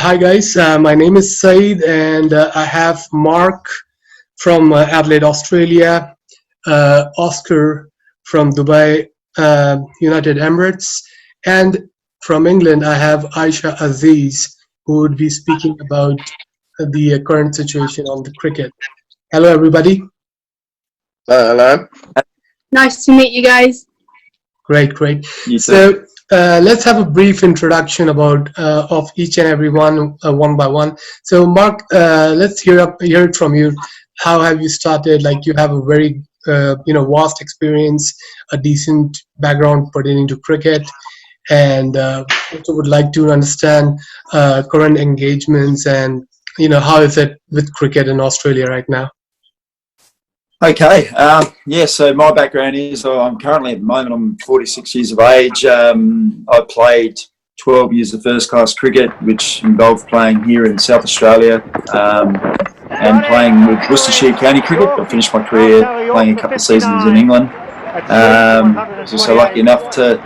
Hi guys, my name is Zayed and I have Mark from Adelaide, Australia, Oscar from Dubai, United Emirates, and from England I have Aisha Aziz, who would be speaking about the current situation on the cricket. Hello everybody. Hello. Nice to meet you guys. Great. You So let's have a brief introduction about of each and every one by one. So Mark, let's hear it from you. How have you started? Like you have a very vast experience, a decent background pertaining to cricket, and also would like to understand current engagements and how is it with cricket in Australia right now? Okay. So my background is I'm currently at the moment I'm 46 years of age. I played 12 years of first class cricket, which involved playing here in South Australia and playing with Worcestershire County Cricket. I finished my career playing a couple of seasons in England. I was also lucky enough to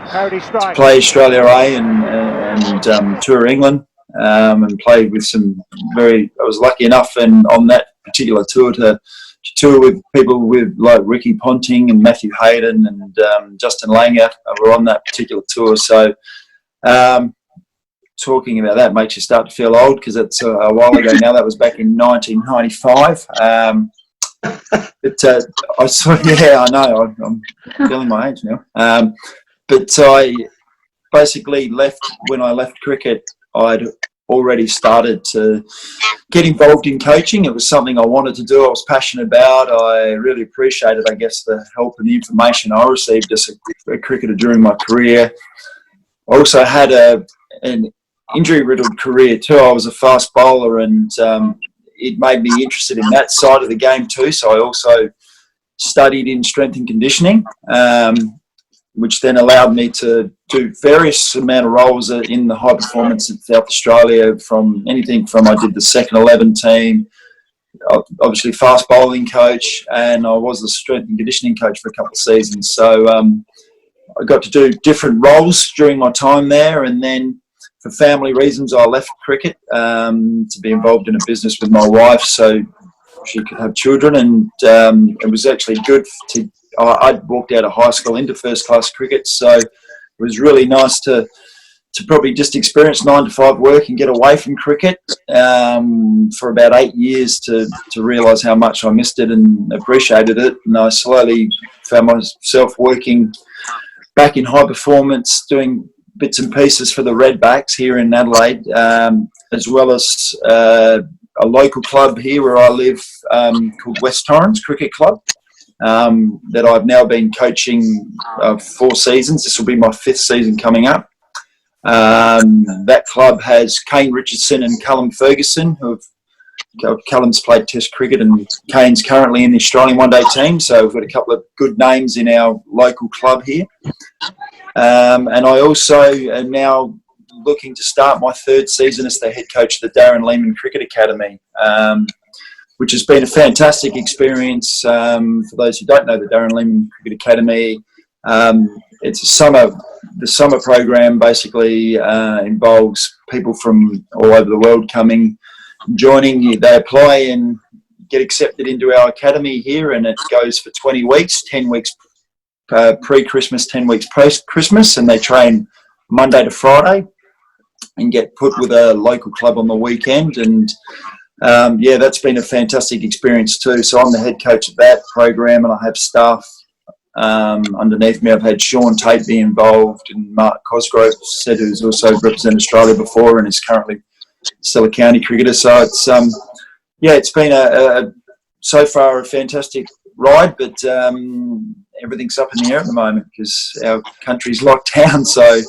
play Australia A and tour England and play with I was lucky enough and on that particular tour to tour with people like Ricky Ponting and Matthew Hayden and Justin Langer were on that particular tour. So talking about that makes you start to feel old because it's a while ago now. That was back in 1995. I know I'm feeling my age now. But I basically when I left cricket, I'd already started to get involved in coaching. It was something I wanted to do. I was passionate about. I really appreciated, I guess, the help and the information I received as a cricketer during my career. I also had an injury-riddled career too. I was a fast bowler and it made me interested in that side of the game too. So I also studied in strength and conditioning, which then allowed me to do various amount of roles in the high performance in South Australia, from anything from I did the second 11 team, obviously fast bowling coach, and I was the strength and conditioning coach for a couple of seasons. So I got to do different roles during my time there, and then for family reasons I left cricket to be involved in a business with my wife so she could have children, and it was actually good I'd walked out of high school into first class cricket, so it was really nice to probably just experience 9 to 5 work and get away from cricket for about 8 years to realise how much I missed it and appreciated it. And I slowly found myself working back in high performance, doing bits and pieces for the Redbacks here in Adelaide, as well as a local club here where I live called West Torrens Cricket Club. That I've now been coaching 4 seasons. This will be my 5th season coming up. That club has Kane Richardson and Callum Ferguson, Callum's played Test cricket and Kane's currently in the Australian one-day team, so we've got a couple of good names in our local club here. And I also am now looking to start my 3rd season as the head coach of the Darren Lehman Cricket Academy, which has been a fantastic experience. For those who don't know the Darren Lehman Cricket Academy, it's the summer program basically involves people from all over the world joining. They apply and get accepted into our academy here, and it goes for 20 weeks, 10 weeks pre-Christmas, 10 weeks post-Christmas, and they train Monday to Friday and get put with a local club on the weekend. And that's been a fantastic experience too. So I'm the head coach of that program, and I have staff underneath me. I've had Sean Tate be involved, and Mark Cosgrove, who's also represented Australia before and is currently still a county cricketer. So it's been so far a fantastic ride, but everything's up in the air at the moment because our country's locked down. So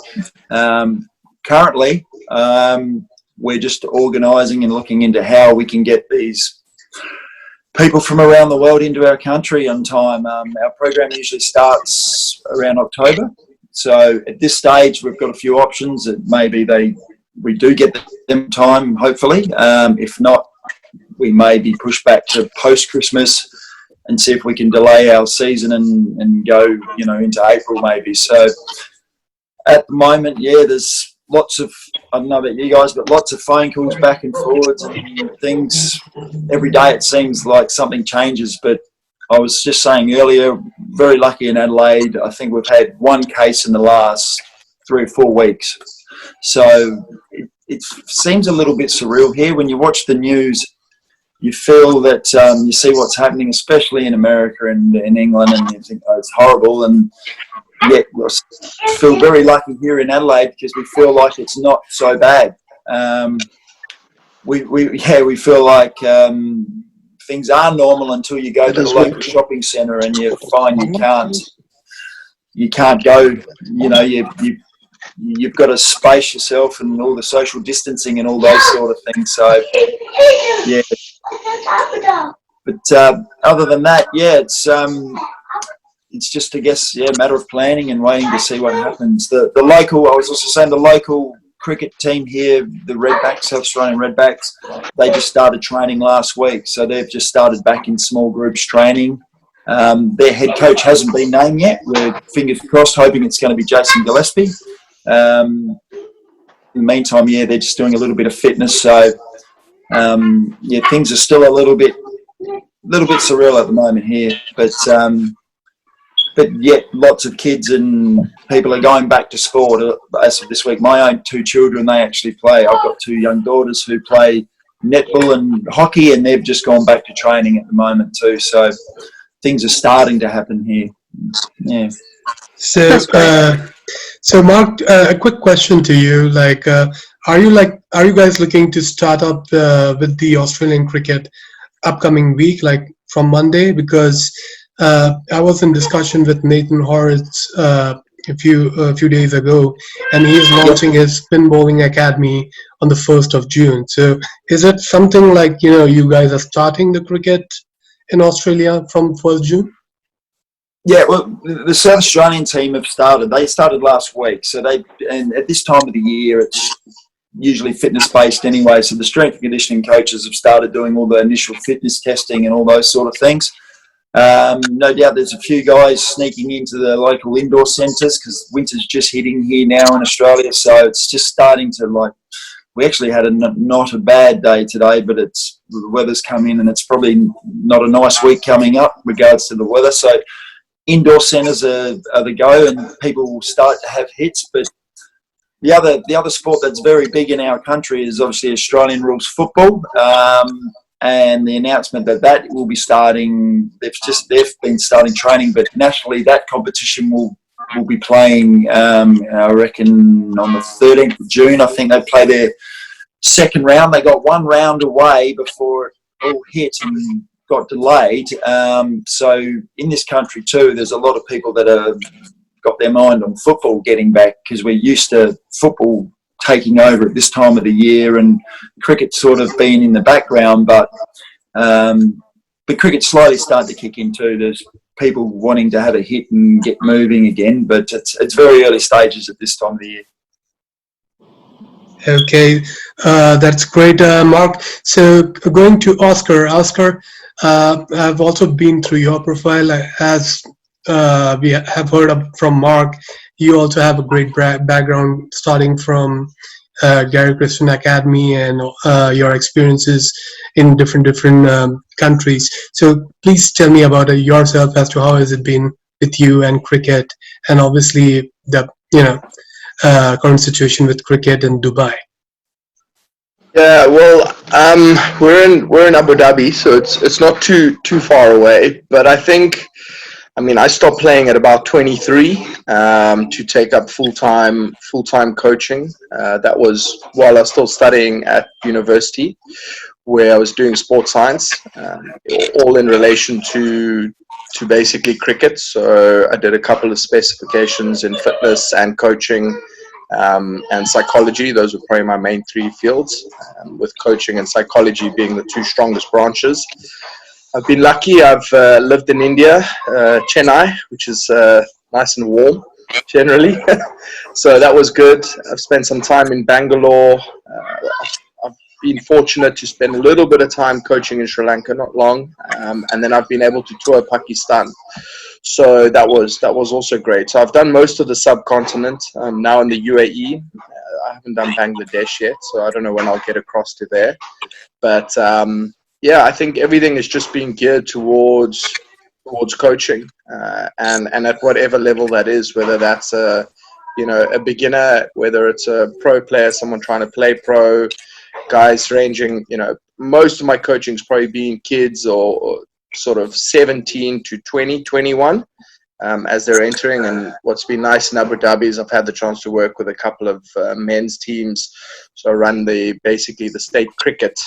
currently we're just organising and looking into how we can get these people from around the world into our country on time. Our program usually starts around October. So at this stage, we've got a few options. It may be we do get them time, hopefully. If not, we may be pushed back to post-Christmas and see if we can delay our season and go, into April maybe. So at the moment, there's lots of I don't know about you guys, but lots of phone calls back and forwards and things. Every day it seems like something changes. But I was just saying earlier, very lucky in Adelaide. I think we've had one case in the last 3 or 4 weeks. So it seems a little bit surreal here. When you watch the news, you feel that you see what's happening, especially in America and in England, and you think, oh, it's horrible. And yet we feel very lucky here in Adelaide because we feel like it's not so bad. We feel like things are normal until you go to the local shopping centre and you find you can't go. You know, you've got to space yourself and all the social distancing and all those sort of things. So yeah. But other than that, yeah, it's just, I guess, yeah, a matter of planning and waiting to see what happens. The local, I was also saying, the local cricket team here, the Redbacks, South Australian Redbacks, they just started training last week. So they've just started back in small groups training. Their head coach hasn't been named yet. We're fingers crossed, hoping it's going to be Jason Gillespie. In the meantime, yeah, they're just doing a little bit of fitness. So, yeah, things are still a little bit surreal at the moment here. But yet lots of kids and people are going back to sport as of this week. My own 2 children, they actually play. I've got 2 young daughters who play netball and hockey, and they've just gone back to training at the moment too. So things are starting to happen here. Yeah. So Mark, a quick question to you. Are you guys looking to start up with the Australian cricket upcoming week, like from Monday? Because I was in discussion with Nathan Horrocks a few days ago, and he's launching his spin bowling academy on the 1st of June. So is it something like, you guys are starting the cricket in Australia from 1st June? Yeah, well, the South Australian team have started. They started last week. So and at this time of the year, it's usually fitness-based anyway. So the strength and conditioning coaches have started doing all the initial fitness testing and all those sort of things. No doubt there's a few guys sneaking into the local indoor centres because winter's just hitting here now in Australia. So it's just starting to, we actually had not a bad day today, but the weather's come in and it's probably not a nice week coming up regards to the weather. So indoor centres are the go, and people will start to have hits. But the other sport that's very big in our country is obviously Australian rules football. And the announcement that will be starting, they've been starting training, but nationally that competition will be playing, I reckon, on the 13th of June. I think they play their second round. They got 1 round away before it all hit and got delayed. So in this country too, there's a lot of people that have got their mind on football getting back, because we're used to football taking over at this time of the year, and cricket's sort of been in the background, but cricket's slowly starting to kick in too. There's people wanting to have a hit and get moving again, but it's very early stages at this time of the year. Okay, that's great, Mark. So going to Oscar. Oscar, I've also been through your profile. As we have heard from Mark, you also have a great background, starting from Gary Christian Academy and your experiences in different countries. So please tell me about yourself, as to how has it been with you and cricket, and obviously the current situation with cricket in Dubai. Yeah, well, we're in Abu Dhabi, so it's not too far away. But I think, I stopped playing at about 23 to take up full-time coaching. That was while I was still studying at university, where I was doing sports science, all in relation to basically cricket. So I did a couple of specifications in fitness and coaching and psychology. Those were probably my main 3 fields, with coaching and psychology being the 2 strongest branches. I've been lucky. I've lived in India, Chennai, which is nice and warm generally. So that was good. I've spent some time in Bangalore. I've been fortunate to spend a little bit of time coaching in Sri Lanka, not long. And then I've been able to tour Pakistan. So that was also great. So I've done most of the subcontinent. Now in the UAE. I haven't done Bangladesh yet, so I don't know when I'll get across to there. But yeah, I think everything is just being geared towards coaching, and at whatever level that is, whether that's a beginner, whether it's a pro player, someone trying to play pro, guys ranging, most of my coaching is probably being kids or sort of 17 to 20, 21 as they're entering. And what's been nice in Abu Dhabi is I've had the chance to work with a couple of men's teams. So I run basically the state cricket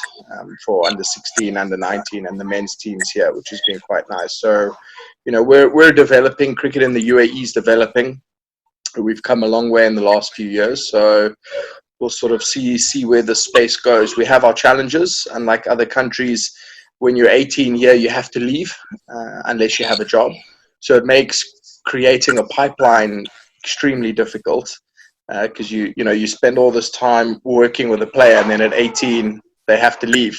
for under 16, under 19, and the men's teams here, which has been quite nice. So, we're developing. Cricket in the UAE is developing. We've come a long way in the last few years. So we'll sort of see where the space goes. We have our challenges, unlike other countries. When you're 18 here, you have to leave unless you have a job. So it makes creating a pipeline extremely difficult because you spend all this time working with a player, and then at 18 they have to leave.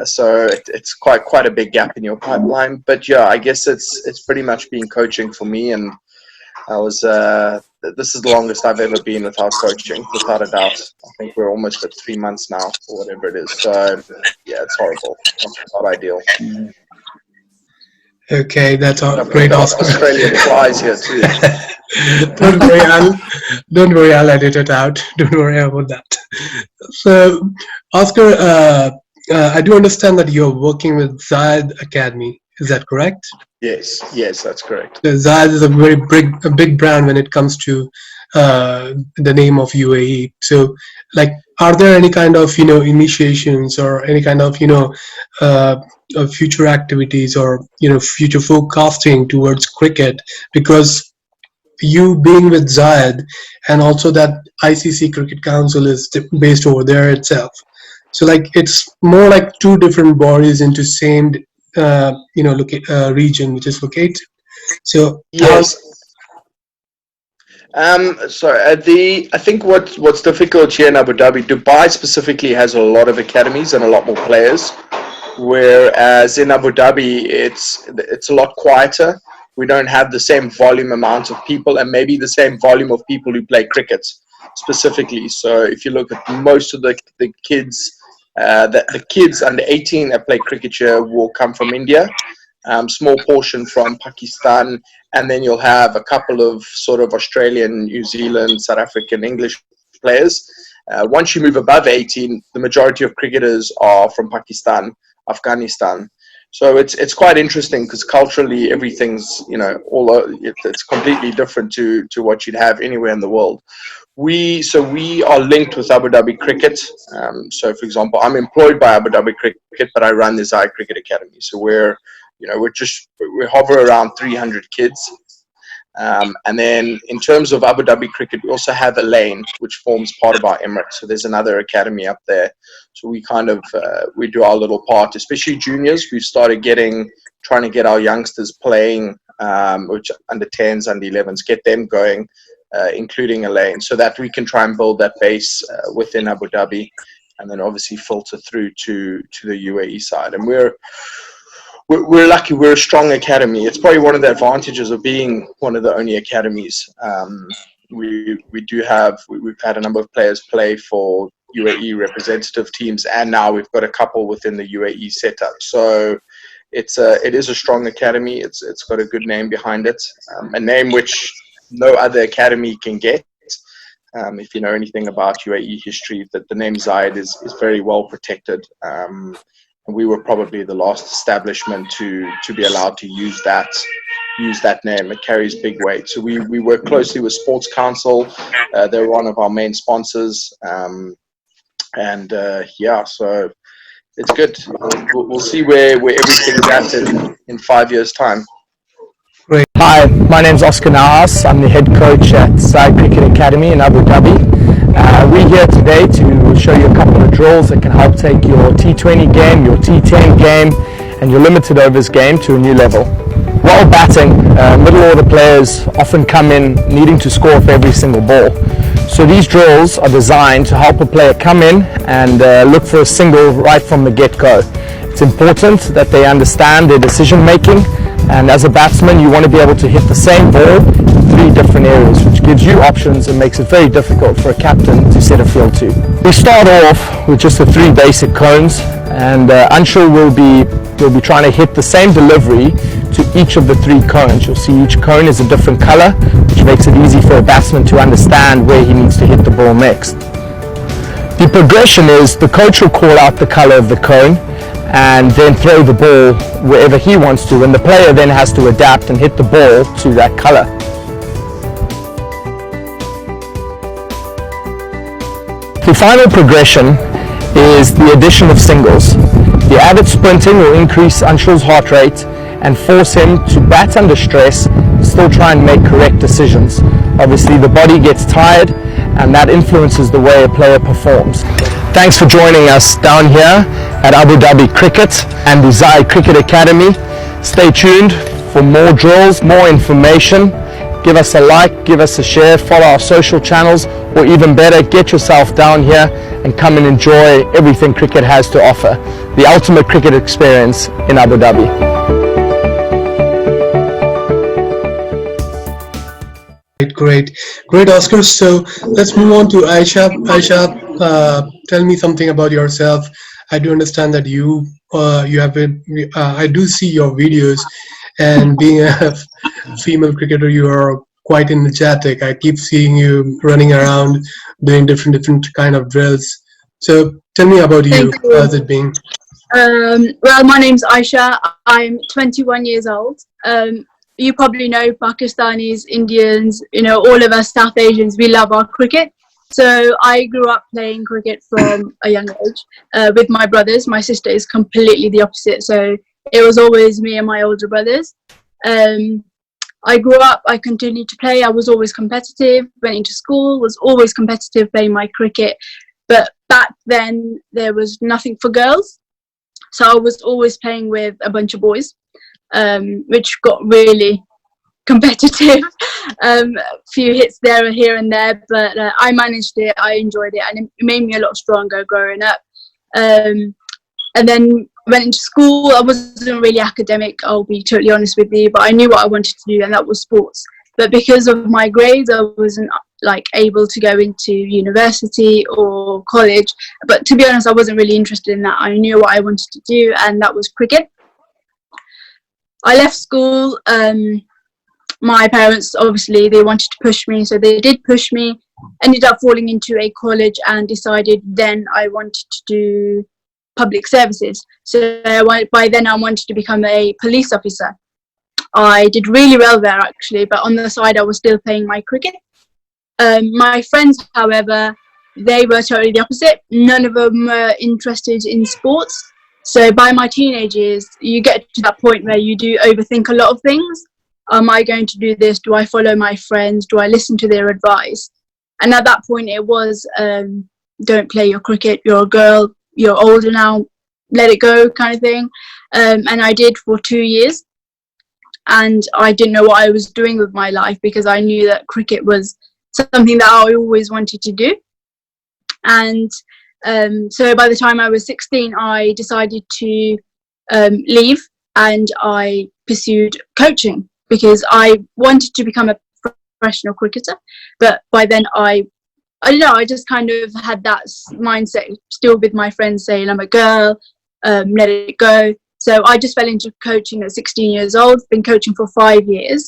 So it's quite a big gap in your pipeline. But yeah, I guess it's pretty much been coaching for me, and I was. This is the longest I've ever been without coaching, without a doubt. I think we're almost at 3 months now, or whatever it is. So yeah, it's horrible. Not ideal. Okay, that's all. Great, Oscar. Australian flies here too. Don't worry, I'll edit it out. Don't worry about that. So, Oscar, I do understand that you're working with Zayed Academy. Is that correct? Yes, that's correct. So Zayed is a big brand when it comes to the name of UAE. So, are there any kind of initiations or any kind of future activities or future forecasting towards cricket? Because you being with Zayed, and also that ICC Cricket Council is based over there itself. So it's more like two different bodies into same region which is located. So yes. I think what's difficult here in Abu Dhabi, Dubai specifically has a lot of academies and a lot more players, whereas in Abu Dhabi it's a lot quieter. We don't have the same volume amount of people, and maybe the same volume of people who play cricket specifically. So if you look at most of the kids, the kids under 18 that play cricket here will come from India, small portion from Pakistan, and then you'll have a couple of sort of Australian, New Zealand, South African, English players. Once you move above 18, the majority of cricketers are from Pakistan, Afghanistan. So it's quite interesting because culturally everything's it's completely different to what you'd have anywhere in the world. We are linked with Abu Dhabi Cricket. So for example, I'm employed by Abu Dhabi Cricket, but I run the Zayed Cricket Academy. So we hover around 300 kids. And then in terms of Abu Dhabi Cricket, we also have a lane which forms part of our emirate. So there's another academy up there. So we kind of we do our little part, especially juniors. We've started trying to get our youngsters playing, which under 10s, under 11s, get them going, including a lane, so that we can try and build that base within Abu Dhabi, and then obviously filter through to the UAE side. And we're lucky. We're a strong academy. It's probably one of the advantages of being one of the only academies. We've had a number of players play for UAE representative teams, and now we've got a couple within the UAE setup. So it is a strong academy. It's got a good name behind it, a name which no other academy can get. If you know anything about UAE history, that the name Zayed is very well protected. We were probably the last establishment to be allowed to use that name. It carries big weight. So we work closely with Sports Council. They're one of our main sponsors. So it's good. We'll see where everything's at in 5 years' time. Great. Hi, my name's Oscar Nahas. I'm the head coach at Zayed Cricket Academy in Abu Dhabi. We're here today to show you a couple of drills that can help take your T20 game, your T10 game, and your limited overs game to a new level. While batting, middle order players often come in needing to score for every single ball. So these drills are designed to help a player come in and look for a single right from the get-go. It's important that they understand their decision making, and as a batsman you want to be able to hit the same ball 3 different areas, which gives you options and makes it very difficult for a captain to set a field to. We start off with just the 3 basic cones, and Anshul will be trying to hit the same delivery to each of the 3 cones. You'll see each cone is a different color, which makes it easy for a batsman to understand where he needs to hit the ball next. The progression is the coach will call out the color of the cone and then throw the ball wherever he wants to, and the player then has to adapt and hit the ball to that color. The final progression is the addition of singles. The added sprinting will increase Anshul's heart rate and force him to bat under stress, still try and make correct decisions. Obviously the body gets tired and that influences the way a player performs. Thanks for joining us down here at Abu Dhabi Cricket and the Zayed Cricket Academy. Stay tuned for more drills, more information. Give us a like, give us a share, follow our social channels, or even better, get yourself down here and come and enjoy everything cricket has to offer. The ultimate cricket experience in Abu Dhabi. Great, Oscar. So let's move on to Aisha. Aisha, tell me something about yourself. I do understand that you have been. I do see your videos, and being a female cricketer, you are quite energetic. I keep seeing you running around, doing different kind of drills. So tell me about you. Thank you. How's it been? Well, my name's Aisha. I'm 21 years old. You probably know Pakistanis, Indians, all of us South Asians, we love our cricket. So I grew up playing cricket from a young age with my brothers. My sister is completely the opposite. So it was always me and my older brothers. I grew up, I continued to play. I was always competitive, went into school, was always competitive playing my cricket. But back then there was nothing for girls. So I was always playing with a bunch of boys. Which got really competitive. A few hits there, here and there, but I managed it. I enjoyed it, and it made me a lot stronger growing up. And then went into school. I wasn't really academic, I'll be totally honest with you, but I knew what I wanted to do, and that was sports. But because of my grades, I wasn't able to go into university or college. But to be honest, I wasn't really interested in that. I knew what I wanted to do, and that was cricket. I left school. My parents, obviously, they wanted to push me, so they did push me. Ended up falling into a college and decided then I wanted to do public services. So by then I wanted to become a police officer. I did really well there actually, but on the side I was still playing my cricket. My friends, however, they were totally the opposite. None of them were interested in sports. So by my teenage years, you get to that point where you do overthink a lot of things. Am I going to do this? Do I follow my friends? Do I listen to their advice? And at that point it was, don't play your cricket, you're a girl, you're older now, let it go kind of thing. And I did for 2 years. And I didn't know what I was doing with my life because I knew that cricket was something that I always wanted to do. And so by the time I was 16, I decided to leave and I pursued coaching because I wanted to become a professional cricketer. But by then I don't know, I just kind of had that mindset still with my friends saying I'm a girl, let it go. So I just fell into coaching at 16 years old, been coaching for 5 years.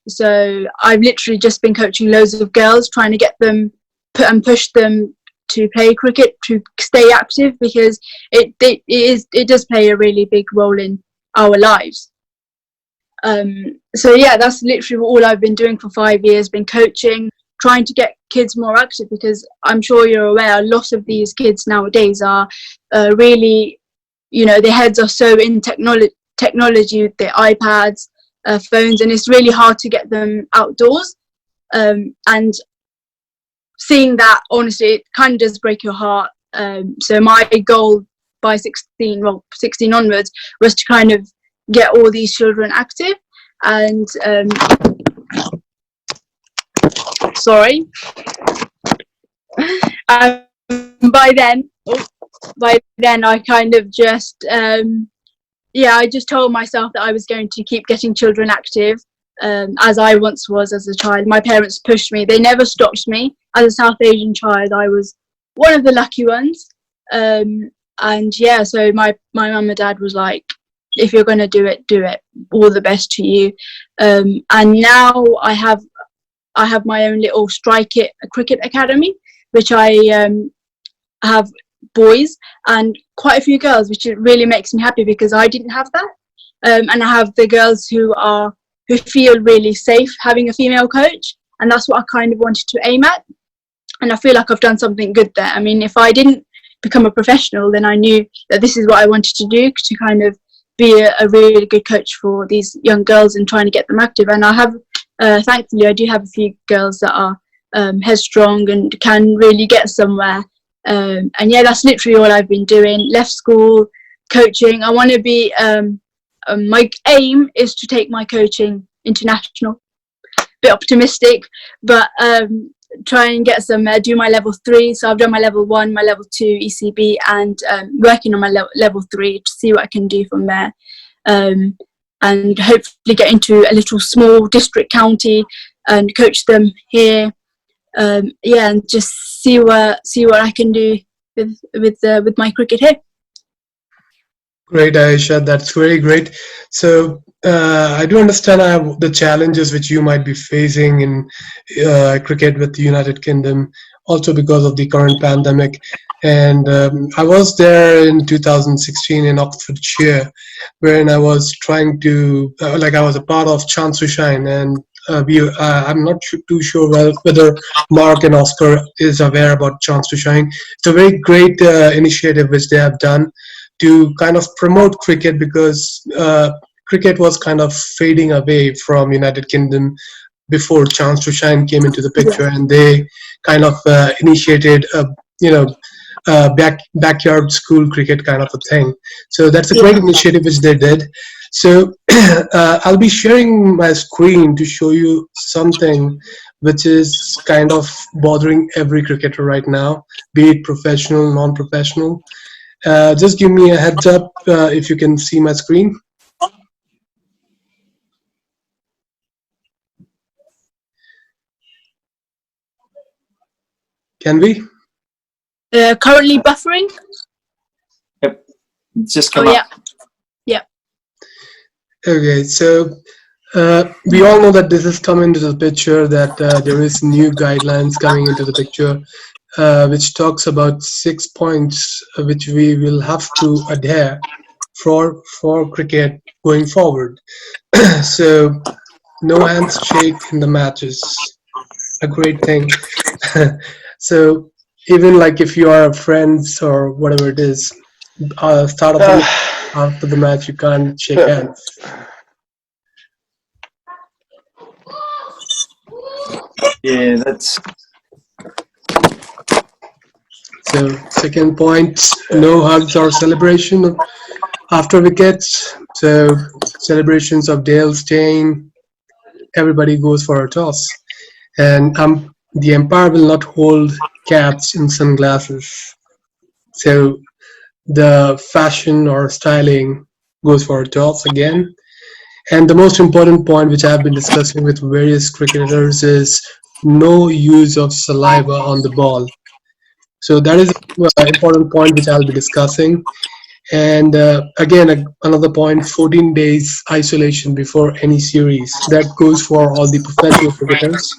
So I've literally just been coaching loads of girls, trying to get them and push them to play cricket, to stay active, because it does play a really big role in our lives. So yeah, that's literally all I've been doing for 5 years, been coaching, trying to get kids more active, because I'm sure you're aware a lot of these kids nowadays are really, their heads are so in technology with their iPads, phones, and it's really hard to get them outdoors. And seeing that, honestly, it kind of does break your heart. So my goal by 16 onwards, was to kind of get all these children active. And sorry. By then I kind of just I just told myself that I was going to keep getting children active, as I once was as a child. My parents pushed me. They never stopped me. As a South Asian child, I was one of the lucky ones. And yeah, so my mum and dad was like, if you're going to do it, do it. All the best to you. And now I have my own little cricket academy, which I have boys and quite a few girls, which really makes me happy because I didn't have that. And I have the girls who feel really safe having a female coach, and that's what I kind of wanted to aim at. And I feel like I've done something good there. I mean, if I didn't become a professional, then I knew that this is what I wanted to do, to kind of be a really good coach for these young girls and trying to get them active. And I have, thankfully, I do have a few girls that are headstrong and can really get somewhere. And yeah, that's literally all I've been doing. Left school, coaching. I want to be, my aim is to take my coaching international. Bit optimistic, but try and get some, do my level 3. So I've done my level 1, my level 2 ECB, and working on my level 3 to see what I can do from there. And hopefully get into a little small district county and coach them here. Yeah, and just see what I can do with my cricket here. Great, Aisha. That's very great. So I do understand the challenges which you might be facing in cricket with the United Kingdom, also because of the current pandemic. And I was there in 2016 in Oxfordshire, wherein I was trying to, I was a part of Chance to Shine, and I'm not too sure whether Mark and Oscar is aware about Chance to Shine. It's a very great initiative which they have done to kind of promote cricket, because cricket was kind of fading away from United Kingdom before Chance to Shine came into the picture, and they kind of initiated backyard school cricket kind of a thing. So that's a great initiative which they did. So I'll be sharing my screen to show you something which is kind of bothering every cricketer right now, be it professional, non-professional. Just give me a heads up if you can see my screen. Can we? Currently buffering. Yep, it's just come up. Yeah. Okay, so we all know that this has come into the picture, that there is new guidelines coming into the picture, which talks about 6 points which we will have to adhere for cricket going forward. So no handshake in the matches, a great thing. So even like if you are friends or whatever it is, start of after the match you can't shake hands. Yeah, that's. So second point, no hugs or celebration after wickets. So celebrations of Dale staying, everybody goes for a toss, and the umpire will not hold caps in sunglasses. So the fashion or styling goes for a toss again. And the most important point, which I've been discussing with various cricketers, is no use of saliva on the ball. So that is an important point which I'll be discussing. And again, another point, 14 days isolation before any series. That goes for all the professional cricketers.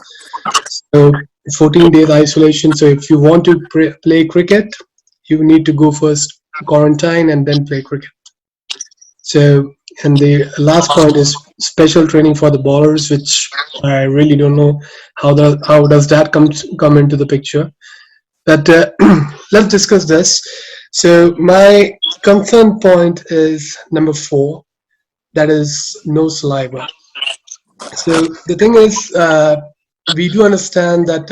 So 14 days isolation. So if you want to play cricket, you need to go first quarantine and then play cricket. So, and the last point is special training for the bowlers, which I really don't know how does that come into the picture. But let's discuss this. So my concern point is number 4, that is no saliva. So the thing is, we do understand that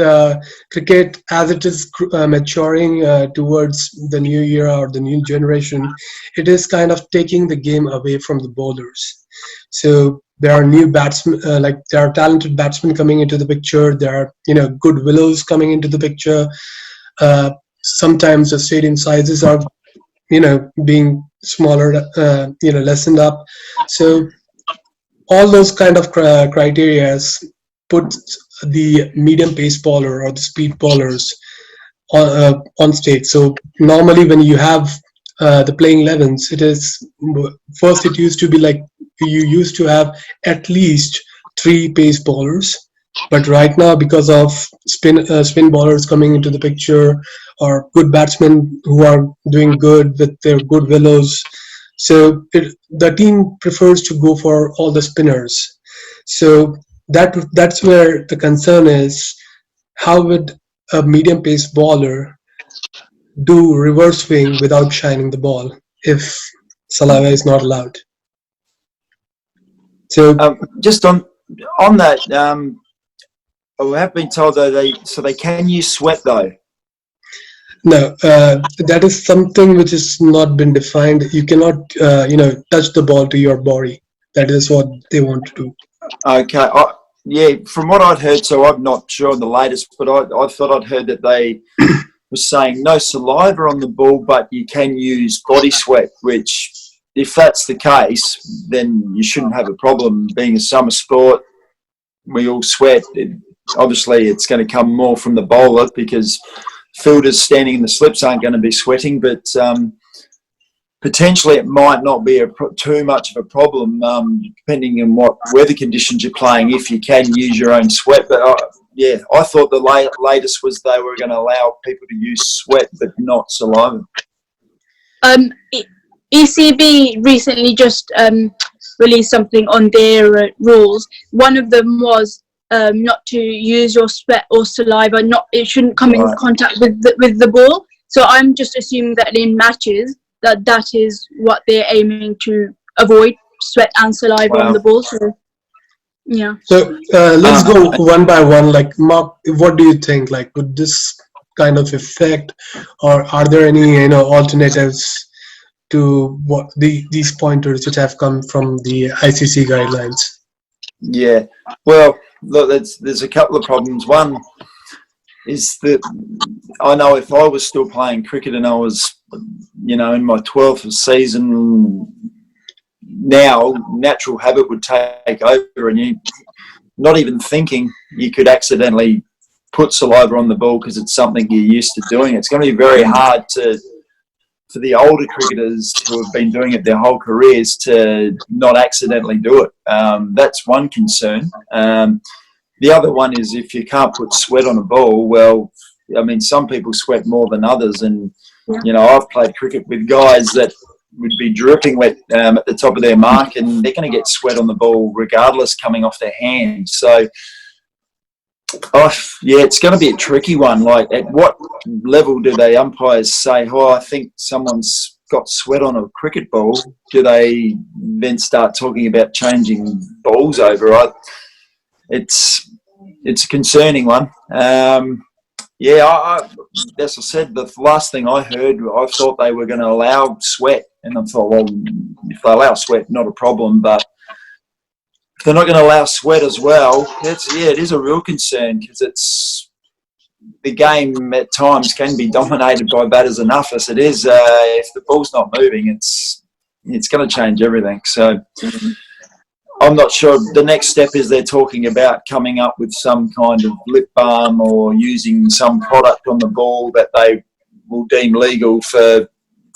cricket, as it is maturing towards the new era or the new generation, it is kind of taking the game away from the bowlers. So there are new batsmen, there are talented batsmen coming into the picture. There are good willows coming into the picture. Sometimes the stadium sizes are being smaller, lessened up. So all those kind of criteria put the medium pace bowler or the speed bowlers on stage. So normally when you have the playing 11s, it is first it used to be like you used to have at least three pace bowlers, but right now because of spin bowlers coming into the picture or good batsmen who are doing good with their good willows, so the team prefers to go for all the spinners. So that's where the concern is: how would a medium pace bowler do reverse swing without shining the ball if saliva is not allowed? So Just on that, we have been told though they can use sweat though. no, that is something which has not been defined. You cannot, touch the ball to your body. That is what they want to do. Okay, yeah. From what I'd heard, so I'm not sure on the latest, but I thought I'd heard that they were saying no saliva on the ball, but you can use body sweat. Which, if that's the case, then you shouldn't have a problem. Being a summer sport, we all sweat. Obviously, it's going to come more from the bowler because fielders standing in the slips aren't going to be sweating, but potentially it might not be too much of a problem depending on what weather conditions you're playing, if you can use your own sweat. But I thought the latest was they were going to allow people to use sweat but not saliva. ECB recently just released something on their rules. One of them was not to use your sweat or saliva. It shouldn't come in contact with the ball. So I'm just assuming that in matches that is what they're aiming to avoid: sweat and saliva on the ball. So yeah. So let's go one by one. Like, Mark, what do you think? Like, would this kind of effect, or are there any alternatives to what these pointers which have come from the ICC guidelines? Yeah, well, look, there's a couple of problems. One is that I know if I was still playing cricket and I was, in my 12th season, now natural habit would take over, and you, not even thinking, you could accidentally put saliva on the ball because it's something you're used to doing. It's going to be very hard for the older cricketers who have been doing it their whole careers to not accidentally do it. That's one concern. The other one is if you can't put sweat on a ball, well, I mean, some people sweat more than others. And, I've played cricket with guys that would be dripping wet at the top of their mark, and they're going to get sweat on the ball regardless coming off their hands. So, it's going to be a tricky one. Like, at what level do the umpires say, I think someone's got sweat on a cricket ball? Do they then start talking about changing balls over? It's a concerning one. As I said, the last thing I heard, I thought they were going to allow sweat, and I thought, well, if they allow sweat, not a problem, but if they're not going to allow sweat as well, it is a real concern, because it's the game at times can be dominated by batters enough as it is. If the ball's not moving, it's going to change everything. So I'm not sure. The next step is they're talking about coming up with some kind of lip balm or using some product on the ball that they will deem legal for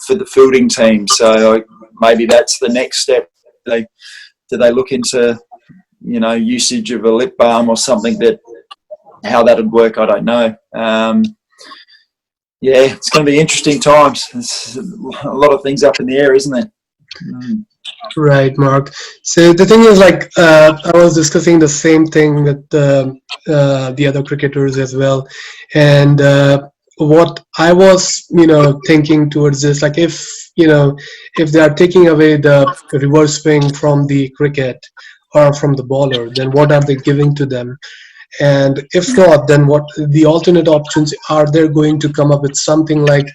the fielding team. So maybe that's the next step. Do they look into usage of a lip balm or something? How that would work, I don't know. It's going to be interesting times. There's a lot of things up in the air, isn't it? Right, Mark. So the thing is, like, I was discussing the same thing with the other cricketers as well, and what I was, thinking towards this, like, if they are taking away the reverse swing from the cricket or from the bowler, then what are they giving to them? And if not, then what the alternate options are? They're going to come up with something like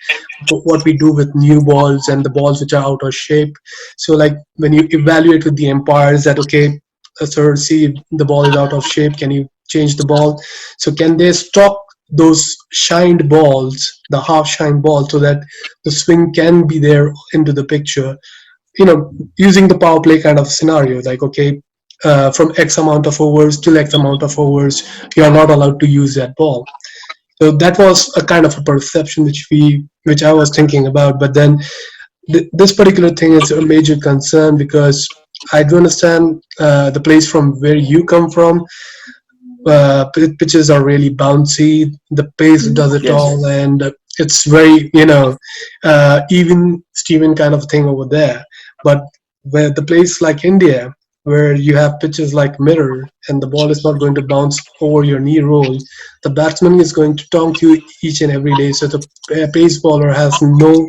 what we do with new balls and the balls which are out of shape. So, like, when you evaluate with the umpires that, okay, sir, see, the ball is out of shape, can you change the ball? So can they stop those shined balls, the half shined ball, so that the swing can be there into the picture, using the power play kind of scenario? Like, okay, from X amount of overs till X amount of overs, you are not allowed to use that ball. So that was a kind of a perception which I was thinking about. But then this particular thing is a major concern because I do understand the place from where you come from. Pitches are really bouncy. The pace does it Yes. all, and it's very even Steven kind of thing over there. But where the place like India, where you have pitches like mirror, and the ball is not going to bounce over your knee roll, the batsman is going to tonk you each and every day. So the pace bowler has no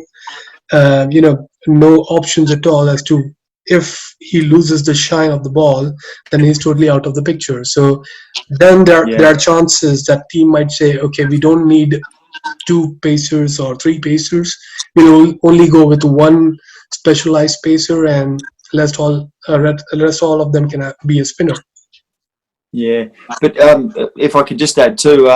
options at all as to if he loses the shine of the ball, then he's totally out of the picture. So then there Yeah. are chances that team might say, okay, we don't need two pacers or three pacers. We'll only go with one specialized pacer, and rest all of them can be a spinner. Yeah, but if I could just add too,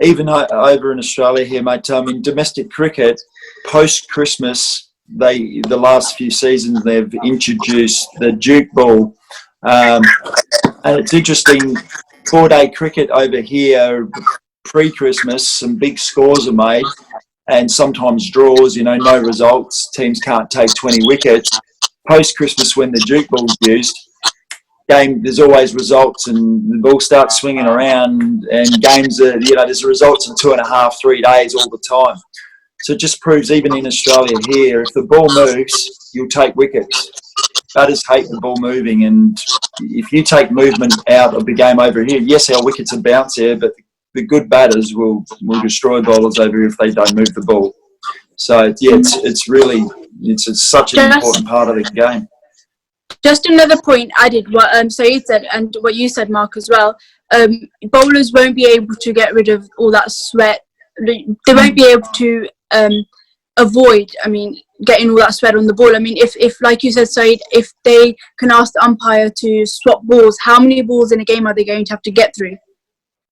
even over in Australia here, mate, in domestic cricket, post Christmas, the last few seasons they've introduced the Duke ball, and it's interesting. 4-day cricket over here, pre-Christmas, some big scores are made, and sometimes draws. No results. Teams can't take 20 wickets. Post Christmas, when the Duke ball's used, there's always results, and the ball starts swinging around, and games are, there's results in 2.5, 3 days all the time. So it just proves, even in Australia here, if the ball moves, you'll take wickets. Batters hate the ball moving, and if you take movement out of the game over here, yes, our wickets are bouncier, but the good batters will destroy bowlers over here if they don't move the ball. So yeah, it's such an important part of the game. Just another point added, what Zayed said and what you said, Mark, as well. Bowlers won't be able to get rid of all that sweat. They won't be able to avoid, getting all that sweat on the ball. If like you said, Zayed, if they can ask the umpire to swap balls, how many balls in a game are they going to have to get through?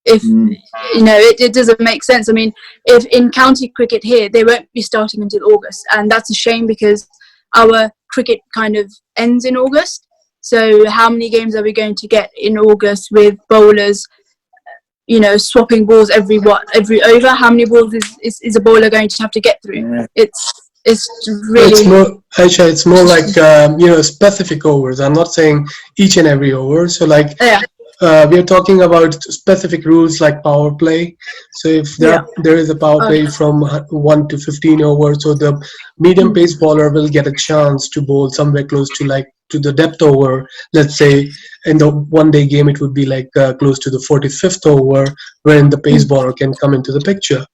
If it doesn't make sense. If in county cricket here, they won't be starting until August, and that's a shame because our cricket kind of ends in August. So how many games are we going to get in August with bowlers, swapping balls every over? How many balls is a bowler going to have to get through? Yeah. It's really. It's more, Aisha, it's more like specific overs. I'm not saying each and every over. So we are talking about specific rules like power play. So if there is a power play from 1 to 15 overs, so the medium pace bowler will get a chance to bowl somewhere close to the depth over. Let's say in the 1-day game, it would be close to the 45th over, wherein the pace bowler can come into the picture.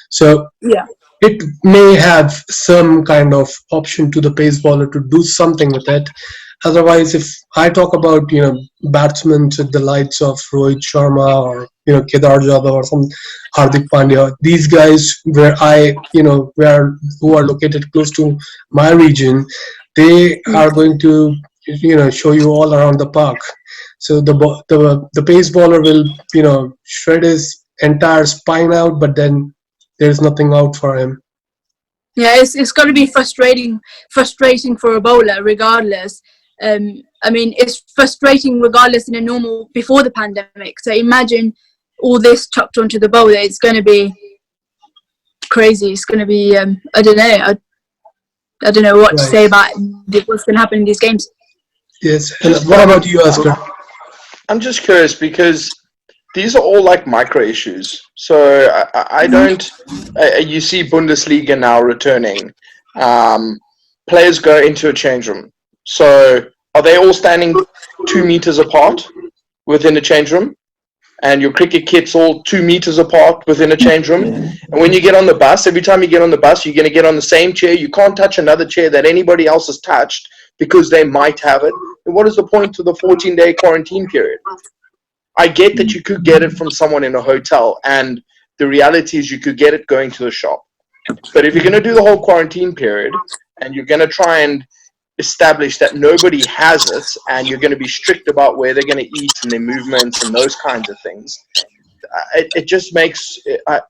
So it may have some kind of option to the pace bowler to do something with it. Otherwise, if I talk about batsmen with the likes of Rohit Sharma or Kedar Jadhav or some Hardik Pandya, these guys who are located close to my region, they are going to show you all around the park. So the pace bowler will shred his entire spine out, but then there's nothing out for him. Yeah, it's got to be frustrating for a bowler, regardless. It's frustrating regardless in a normal before the pandemic. So imagine all this chucked onto the bowler. It's going to be crazy. It's going to be I don't know what to say about what's going to happen in these games. Yes, and what about you, Oscar? I'm just curious because these are all like micro issues. So I don't. You see Bundesliga now returning. Players go into a change room. So are they all standing 2 meters apart within a change room? And your cricket kit's all 2 meters apart within a change room? And when you get on the bus, every time you get on the bus, you're going to get on the same chair. You can't touch another chair that anybody else has touched because they might have it. And what is the point of the 14-day quarantine period? I get that you could get it from someone in a hotel, and the reality is you could get it going to the shop. But if you're going to do the whole quarantine period and you're going to try and establish that nobody has it, and you're going to be strict about where they're going to eat and their movements and those kinds of things, it just makes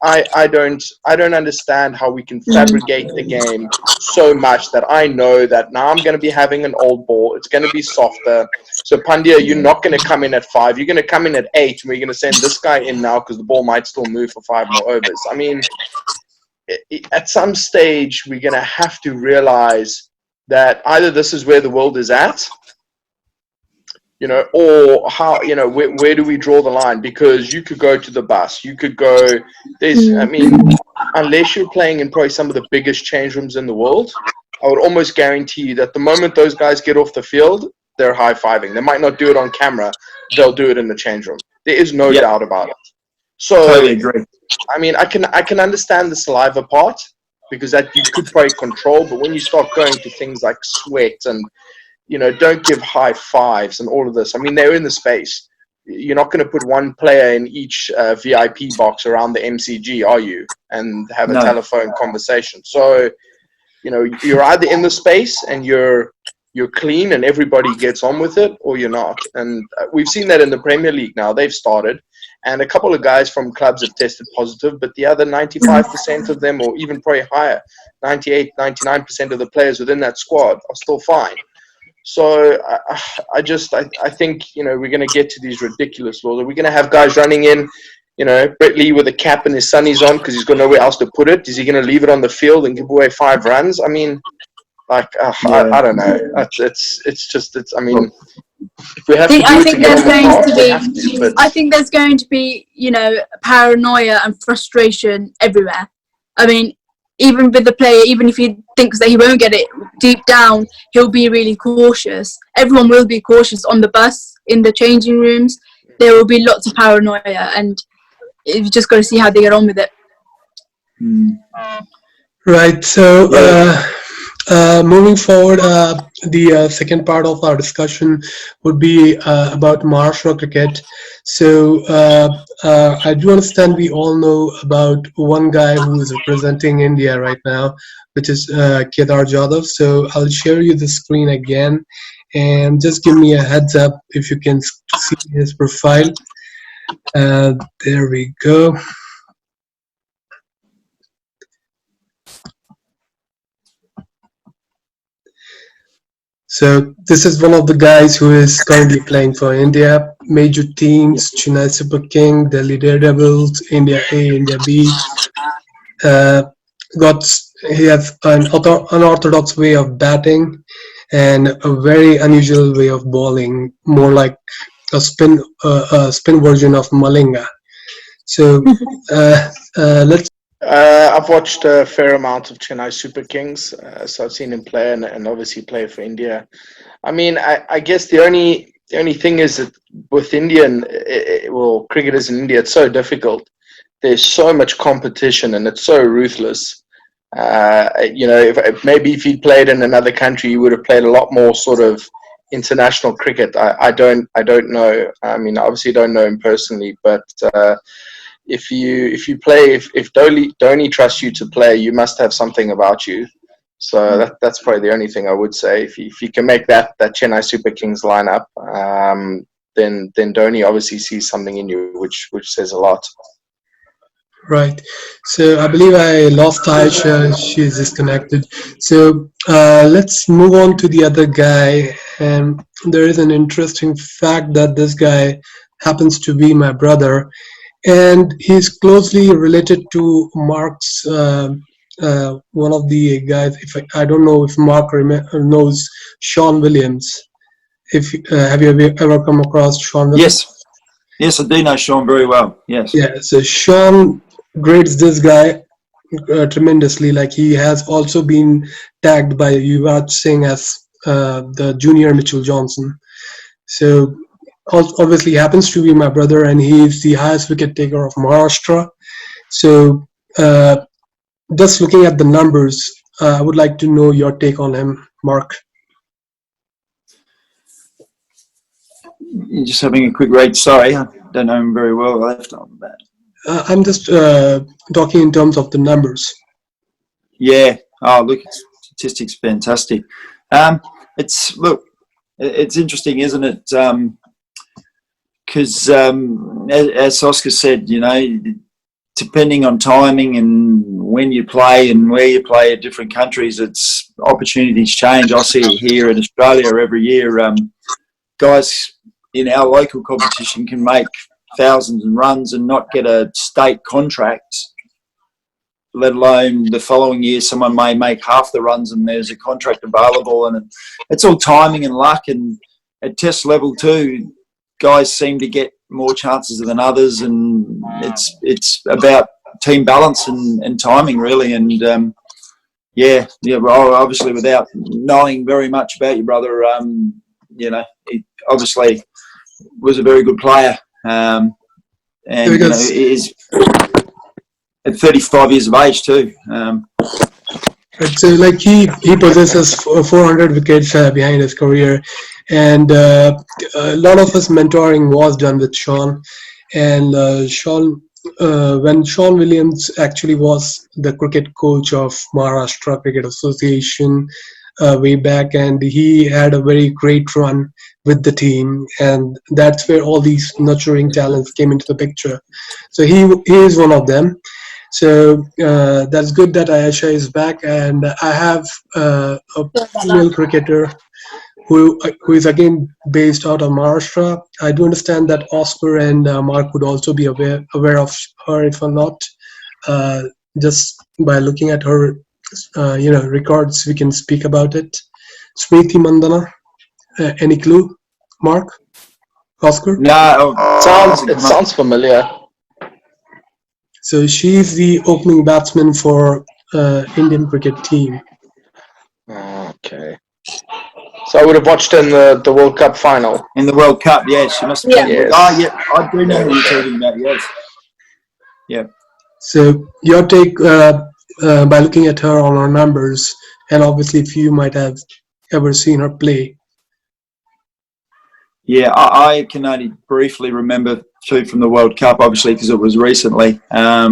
I don't understand how we can fabricate the game so much that I know that now I'm going to be having an old ball. It's going to be softer. So Pandya, you're not going to come in at 5. You're going to come in at 8, and we're going to send this guy in now because the ball might still move for 5 more overs. I mean, at some stage we're going to have to realize that either this is where the world is at, you know, or how, you know, where do we draw the line? Because you could go to the bus, you could go, I mean, unless you're playing in probably some of the biggest change rooms in the world, I would almost guarantee you that the moment those guys get off the field, they're high-fiving. They might not do it on camera, they'll do it in the change room. There is no doubt about it. So, Totally agree. I mean, I can understand the saliva part, because that you could probably control, but when you start going to things like sweat and, you know, don't give high fives and all of this. I mean, they're in the space. You're not going to put one player in each VIP box around the MCG, are you? And have a telephone conversation. So, you know, you're either in the space and you're clean and everybody gets on with it, or you're not. And we've seen that in the Premier League now. They've started. And a couple of guys from clubs have tested positive, but the other 95% of them, or even probably higher, 98, 99% of the players within that squad are still fine. So I think, you know, we're going to get to these ridiculous laws. Are we going to have guys running in, you know, Brett Lee with a cap and his sunnies on because he's got nowhere else to put it? Is he going to leave it on the field and give away 5 runs? I mean, like, I don't know. I mean, if we have I think there's going to be, you know, paranoia and frustration everywhere. I mean, even with the player, even if he thinks that he won't get it, deep down, he'll be really cautious. Everyone will be cautious on the bus, in the changing rooms. There will be lots of paranoia, and you've just got to see how they get on with it. Right. So, moving forward, the second part of our discussion would be about Maharashtra cricket. So, I do understand we all know about one guy who is representing India right now, which is Kedar Jadhav. So, I'll share you the screen again, and just give me a heads up if you can see his profile. There we go. So this is one of the guys who is currently playing for India. Major teams: Chennai Super King, Delhi Daredevils, India A, India B. He has an unorthodox way of batting and a very unusual way of bowling, more like a spin version of Malinga. So let's. I've watched a fair amount of Chennai Super Kings, so I've seen him play and obviously play for India. I mean, I guess the only thing is that with Indian, cricketers in India, it's so difficult. There's so much competition and it's so ruthless. You know, if he'd played in another country, he would have played a lot more sort of international cricket. I don't know. I mean, I obviously don't know him personally, but. If you play, if Dhoni trusts you to play, you must have something about you. So that's probably the only thing I would say. If you can make that Chennai Super Kings lineup, then Dhoni obviously sees something in you, which says a lot. Right. So I believe I lost Aisha. She's disconnected. So let's move on to the other guy. And there is an interesting fact that this guy happens to be my brother. And he's closely related to Mark's, one of the guys. I don't know if Mark knows Sean Williams. Have you ever come across Sean Williams? Yes, I do know Sean very well. Yes. Yeah. So Sean grades this guy tremendously. Like, he has also been tagged by Yuvraj Singh as the junior Mitchell Johnson. So. Obviously happens to be my brother, and he is the highest wicket taker of Maharashtra. So just looking at the numbers, I would like to know your take on him, Mark. You're just having a quick read. Sorry, I don't know him very well. I left on that. I'm just talking in terms of the numbers. Yeah. Oh, look, statistics fantastic. It's interesting, isn't it? because as Oscar said, you know, depending on timing and when you play and where you play at different countries, it's opportunities change. I see it here in Australia every year. Guys in our local competition can make thousands of runs and not get a state contract, let alone the following year someone may make half the runs and there's a contract available. And it's all timing and luck. And at test level too, guys seem to get more chances than others, and it's about team balance and timing really. And well, obviously without knowing very much about your brother, you know, he obviously was a very good player, and you know, is at 35 years of age too. So like he possesses 400 wickets behind his career, and a lot of his mentoring was done with Sean. And when Sean Williams actually was the cricket coach of Maharashtra Cricket Association way back, and he had a very great run with the team, and that's where all these nurturing talents came into the picture. So he is one of them. So that's good that Ayesha is back, and I have a female cricketer who is again based out of Maharashtra. I do understand that Oscar and Mark would also be aware of her, if I'm not. Just by looking at her, records, we can speak about it. Smriti Mandana, any clue? Mark, Oscar? No, It sounds familiar. So she's the opening batsman for Indian cricket team. Okay. So I would have watched in the World Cup final. in the World Cup, yes, she must have been. Yes. Oh, yeah, I do know who you're talking about. Yes, yeah. So your take by looking at her on her numbers, and obviously if you might have ever seen her play. Yeah, I can only briefly remember two from the World Cup, obviously, because it was recently. But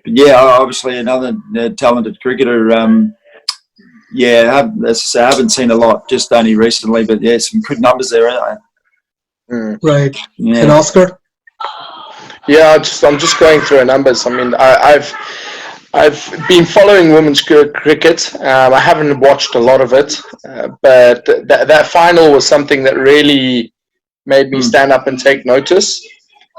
yeah, obviously another talented cricketer. As I say, I haven't seen a lot, just only recently. But yeah, some good numbers there, aren't Mm. Right. they? And Yeah. Oscar? Yeah, I'm just going through her numbers. I mean, I've been following women's cricket. I haven't watched a lot of it, but that final was something that really made me stand up and take notice.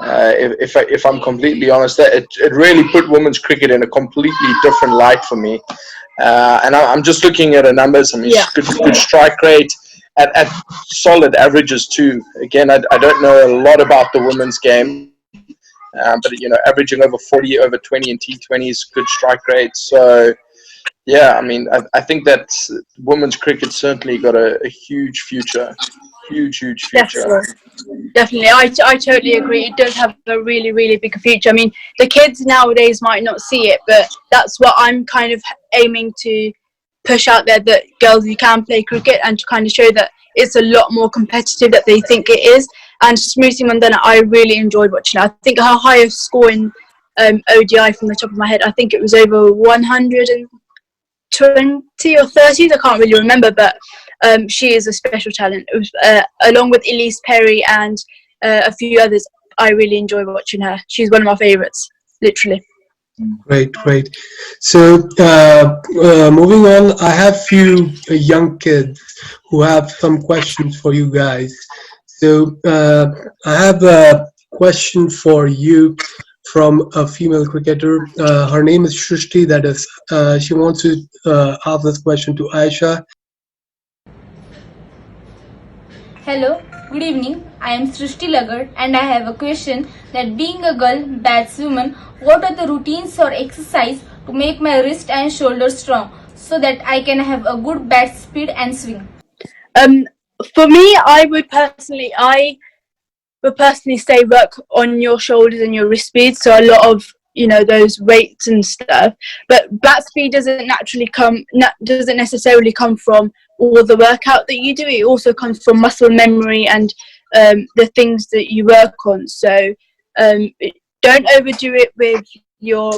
If I'm completely honest, it really put women's cricket in a completely different light for me. And I'm just looking at her numbers. I mean, good strike rate at solid averages too. Again, I don't know a lot about the women's game. But you know, averaging over 40, over 20 in T20s, good strike rate. So, yeah, I mean, I think that women's cricket certainly got a huge future, huge future. Definitely. I totally agree. It does have a really, really big future. I mean, the kids nowadays might not see it, but that's what I'm kind of aiming to push out there, that girls, you can play cricket, and to kind of show that it's a lot more competitive that they think it is. And Smriti Mandana, I really enjoyed watching her. I think her highest score in ODI, from the top of my head, I think it was over 120 or 30. I can't really remember, but she is a special talent. It was, along with Elise Perry and a few others, I really enjoy watching her. She's one of my favourites, literally. Great. So moving on, I have few young kids who have some questions for you guys. So I have a question for you from a female cricketer. Her name is Shrishti. That is, she wants to ask this question to Aisha. Hello, good evening. I am Srishti Lagar and I have a question that being a girl batswoman, what are the routines or exercise to make my wrist and shoulders strong so that I can have a good bat speed and swing? For me, I would personally say work on your shoulders and your wrist speed. So a lot of, those weights and stuff. But bat speed doesn't necessarily come from all the workout that you do. It also comes from muscle memory and the things that you work on. So don't overdo it with your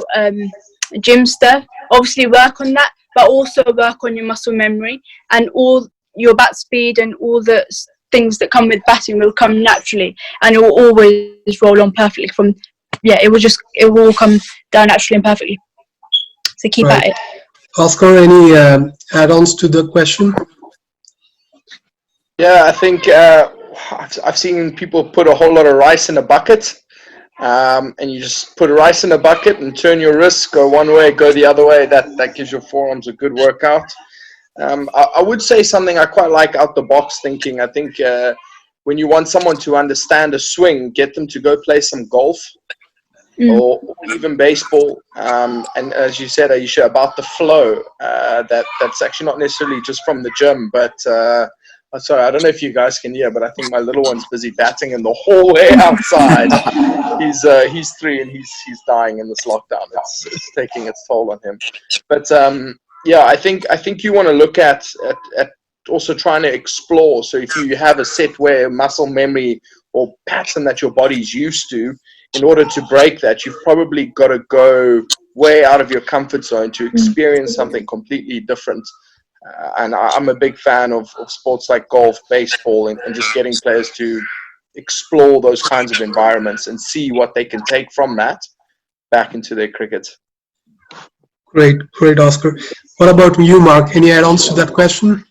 gym stuff. Obviously work on that, but also work on your muscle memory and all your bat speed and all the things that come with batting will come naturally, and it will always roll on perfectly from. Yeah, it will all come down naturally and perfectly. So keep Right. at it. Oscar, any add-ons to the question? Yeah, I think I've seen people put a whole lot of rice in a bucket, and you just put rice in a bucket and turn your wrists, go one way, go the other way. That gives your forearms a good workout. I would say something I quite like out the box thinking. I think when you want someone to understand a swing, get them to go play some golf. Or even baseball, and as you said, Aisha, about the flow, that's actually not necessarily just from the gym, but sorry, I don't know if you guys can hear, but I think my little one's busy batting in the hallway outside. He's 3 and he's dying in this lockdown. It's taking its toll on him. But yeah, I think you want to look at also trying to explore. So if you have a set where muscle memory or pattern that your body's used to, in order to break that, you've probably got to go way out of your comfort zone to experience something completely different. And I'm a big fan of sports like golf, baseball, and just getting players to explore those kinds of environments and see what they can take from that back into their cricket. Great, Oscar. What about you, Mark? Any add-ons to that question?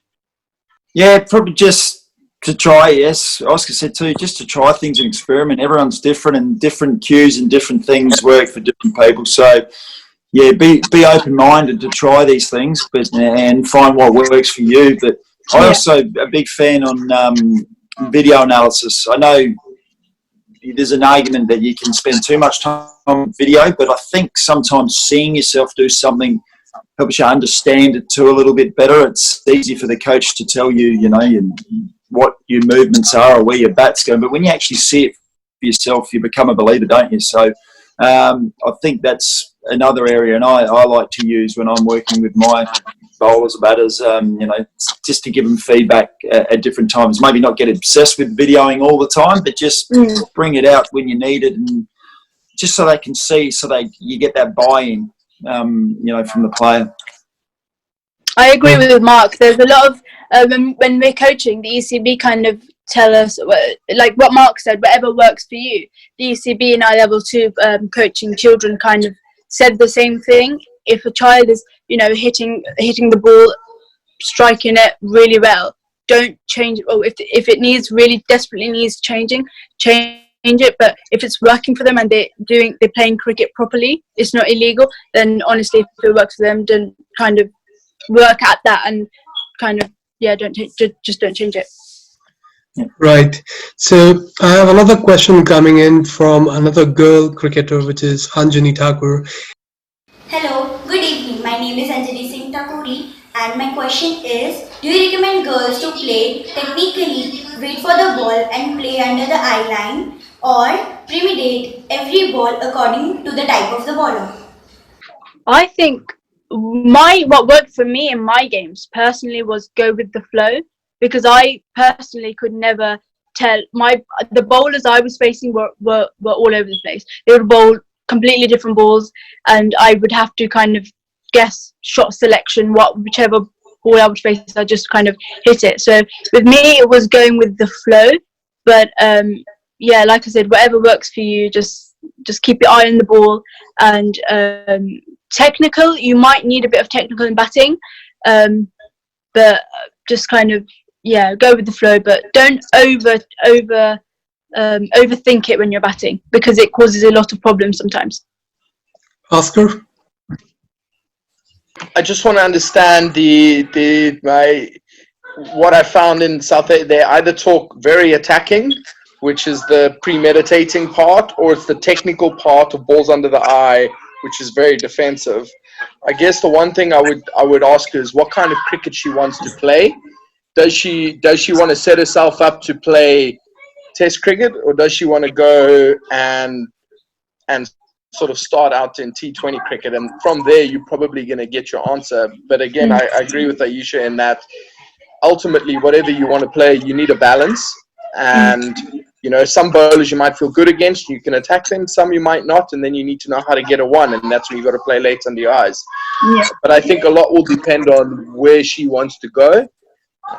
Yeah, probably just to try, yes. Oscar said too, just to try things and experiment. Everyone's different, and different cues and different things work for different people. So, yeah, be open-minded to try these things, and find what works for you. But I also a big fan on video analysis. I know there's an argument that you can spend too much time on video, but I think sometimes seeing yourself do something helps you understand it too a little bit better. It's easy for the coach to tell you, what your movements are or where your bat's going, but when you actually see it for yourself, you become a believer, don't you? So I think that's another area, and I like to use when I'm working with my bowlers or batters, just to give them feedback at different times. Maybe not get obsessed with videoing all the time, but just bring it out when you need it, and just so they can see, so you get that buy-in, from the player. I agree with Mark. There's a lot of when we're coaching, the ECB kind of tell us, like what Mark said, whatever works for you. The ECB in our level 2 coaching children kind of said the same thing. If a child is, hitting the ball, striking it really well, don't change it. Or if it really desperately needs changing, change it. But if it's working for them and they're playing cricket properly, it's not illegal. Then honestly, if it works for them, then kind of work at that and kind of don't change it. Right. So I have another question coming in from another girl cricketer, which is Anjani Thakur. Hello, good evening. My name is Anjali Singh Thakuri, and my question is, do you recommend girls to play technically, wait for the ball and play under the eye line, or premeditate every ball according to the type of the bowler? I think what worked for me in my games personally was go with the flow, because I personally could never tell. The bowlers I was facing were all over the place. They would bowl completely different balls, and I would have to kind of guess shot selection, whichever ball I would face, I just kind of hit it. So with me, it was going with the flow. But like I said, whatever works for you, just keep your eye on the ball. And technical, you might need a bit of technical in batting, but just kind of go with the flow. But don't overthink it when you're batting, because it causes a lot of problems sometimes. Oscar? I just want to understand what I found in South Asia. They either talk very attacking, which is the premeditating part, or it's the technical part of balls under the eye, which is very defensive. I guess the one thing I would ask her is what kind of cricket she wants to play. Does she want to set herself up to play Test cricket, or does she want to go and sort of start out in T20 cricket? And from there, you're probably going to get your answer. But again, I agree with Aisha in that ultimately, whatever you want to play, you need a balance. And some bowlers you might feel good against, you can attack them. Some you might not, and then you need to know how to get a one, and that's when you got to play late under your eyes. Yeah. But I think a lot will depend on where she wants to go.